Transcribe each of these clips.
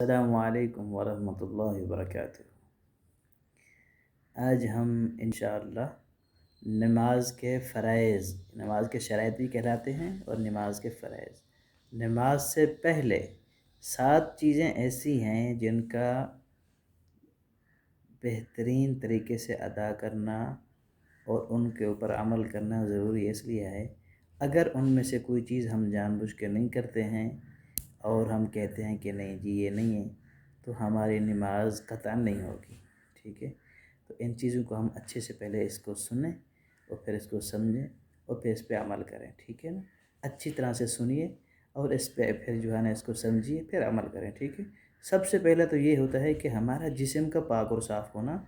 السلام علیکم ورحمۃ اللہ وبرکاتہ۔ آج ہم انشاءاللہ نماز کے فرائض، نماز کے شرائط بھی کہلاتے ہیں اور نماز کے فرائض، نماز سے پہلے 7 چیزیں ایسی ہیں جن کا بہترین طریقے سے ادا کرنا اور ان کے اوپر عمل کرنا ضروری اس لیے ہے، اگر ان میں سے کوئی چیز ہم جان بوجھ کے نہیں کرتے ہیں اور ہم کہتے ہیں کہ نہیں جی یہ نہیں ہے، تو ہماری نماز قطعاً نہیں ہوگی، ٹھیک ہے۔ تو ان چیزوں کو ہم اچھے سے پہلے اس کو سنیں اور پھر اس کو سمجھیں اور پھر اس پہ عمل کریں، ٹھیک ہے نا۔ اچھی طرح سے سنیے اور اس پہ پھر جو ہے نا اس کو سمجھیے، پھر عمل کریں، ٹھیک ہے۔ سب سے پہلے تو یہ ہوتا ہے کہ ہمارا جسم کا پاک اور صاف ہونا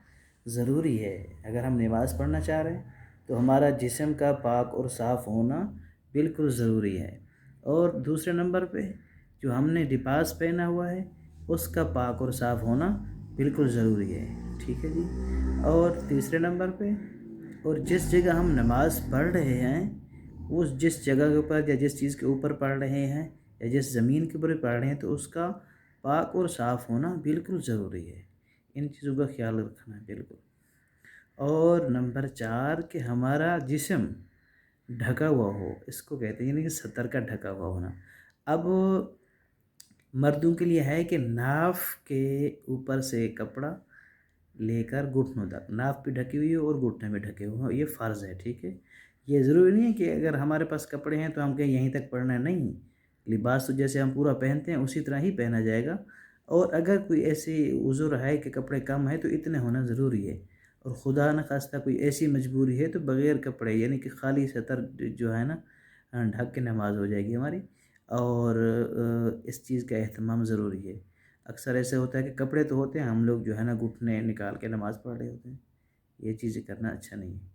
ضروری ہے۔ اگر ہم نماز پڑھنا چاہ رہے ہیں تو ہمارا جسم کا پاک اور صاف ہونا بالکل ضروری ہے، اور دوسرے نمبر پہ جو ہم نے لباس پہنا ہوا ہے اس کا پاک اور صاف ہونا بالکل ضروری ہے، ٹھیک ہے جی۔ اور تیسرے نمبر پہ، اور جس جگہ ہم نماز پڑھ رہے ہیں اس جس جگہ کے اوپر یا جس چیز کے اوپر پڑھ رہے ہیں یا جس زمین کے اوپر پڑھ رہے ہیں تو اس کا پاک اور صاف ہونا بالکل ضروری ہے، ان چیزوں کا خیال رکھنا ہے بالکل۔ اور نمبر 4 کہ ہمارا جسم ڈھکا ہوا ہو، اس کو کہتے ہیں یعنی کہ ستر کا ڈھکا ہوا ہونا۔ اب مردوں کے لیے ہے کہ ناف کے اوپر سے کپڑا لے کر گھٹنوں تک، ناف بھی ڈھکی ہوئی ہو اور گھٹنے میں ڈھکے ہوئے ہوں، یہ فرض ہے، ٹھیک ہے۔ یہ ضروری نہیں ہے کہ اگر ہمارے پاس کپڑے ہیں تو ہم کہیں یہیں تک پڑھنا ہے، نہیں، لباس تو جیسے ہم پورا پہنتے ہیں اسی طرح ہی پہنا جائے گا، اور اگر کوئی ایسی عذر ہے کہ کپڑے کم ہے تو اتنے ہونا ضروری ہے، اور خدا نخواستہ کوئی ایسی مجبوری ہے تو بغیر کپڑے یعنی کہ خالی سطر جو ہے نا ڈھک کے نماز ہو جائے گی ہماری، اور اس چیز کا اہتمام ضروری ہے۔ اکثر ایسے ہوتا ہے کہ کپڑے تو ہوتے ہیں، ہم لوگ جو ہے نا گھٹنے نکال کے نماز پڑھ رہے ہوتے ہیں، یہ چیزیں کرنا اچھا نہیں ہے۔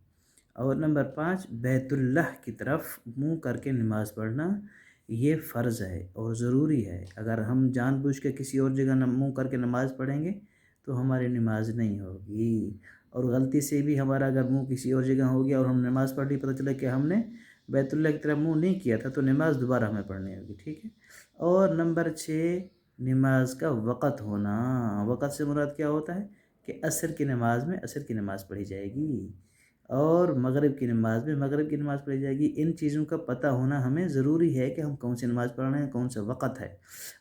اور نمبر 5 بیت اللہ کی طرف منہ کر کے نماز پڑھنا، یہ فرض ہے اور ضروری ہے۔ اگر ہم جان بوجھ کے کسی اور جگہ منہ کر کے نماز پڑھیں گے تو ہماری نماز نہیں ہوگی، اور غلطی سے بھی ہمارا اگر منہ کسی اور جگہ ہو گیا اور ہم نماز پڑھ لی، پتہ چلا کہ ہم نے بیت اللہ کی طرف منہ نہیں کیا تھا، تو نماز دوبارہ ہمیں پڑھنی ہوگی، ٹھیک ہے۔ اور نمبر 6 نماز کا وقت ہونا۔ وقت سے مراد کیا ہوتا ہے کہ عصر کی نماز میں عصر کی نماز پڑھی جائے گی، اور مغرب کی نماز میں مغرب کی نماز پڑھی جائے گی۔ ان چیزوں کا پتہ ہونا ہمیں ضروری ہے کہ ہم کون سی نماز پڑھ رہے ہیں، کون سا وقت ہے،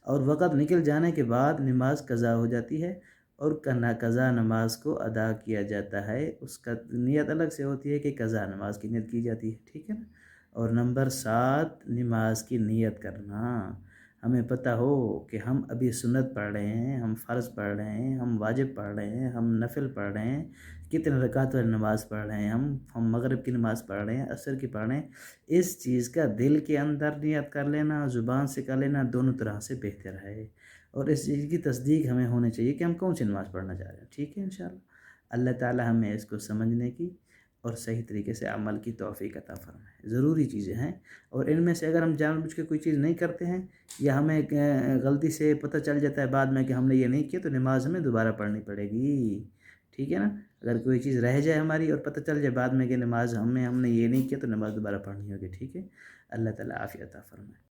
اور وقت نکل جانے کے بعد نماز قضا ہو جاتی ہے، اور قضا نماز کو ادا کیا جاتا ہے، اس کا نیت الگ سے ہوتی ہے کہ قضا نماز کی نیت کی جاتی ہے، ٹھیک ہے نا۔ اور نمبر 7 نماز کی نیت کرنا۔ ہمیں پتہ ہو کہ ہم ابھی سنت پڑھ رہے ہیں، ہم فرض پڑھ رہے ہیں، ہم واجب پڑھ رہے ہیں، ہم نفل پڑھ رہے ہیں، کتنے رکعت والی نماز پڑھ رہے ہیں، ہم مغرب کی نماز پڑھ رہے ہیں، عصر کی پڑھ رہے ہیں، اس چیز کا دل کے اندر نیت کر لینا، زبان سے کر لینا، دونوں طرح سے بہتر ہے، اور اس چیز کی تصدیق ہمیں ہونی چاہیے کہ ہم کون سی نماز پڑھنا چاہ رہے ہیں، ٹھیک ہے انشاءاللہ۔ اللہ تعالی ہمیں اس کو سمجھنے کی اور صحیح طریقے سے عمل کی توفیق عطا فرمائے۔ ضروری چیزیں ہیں، اور ان میں سے اگر ہم جان بوجھ کے کوئی چیز نہیں کرتے ہیں یا ہمیں غلطی سے پتہ چل جاتا ہے بعد میں کہ ہم نے یہ نہیں کیا، تو نماز ہمیں دوبارہ پڑھنی پڑے گی، ٹھیک ہے نا۔ اگر کوئی چیز رہ جائے ہماری اور پتہ چل جائے بعد میں کہ نماز ہم نے یہ نہیں کیا، تو نماز دوبارہ پڑھنی ہوگی، ٹھیک ہے۔ اللہ تعالیٰ عافیت عطا فرمائے۔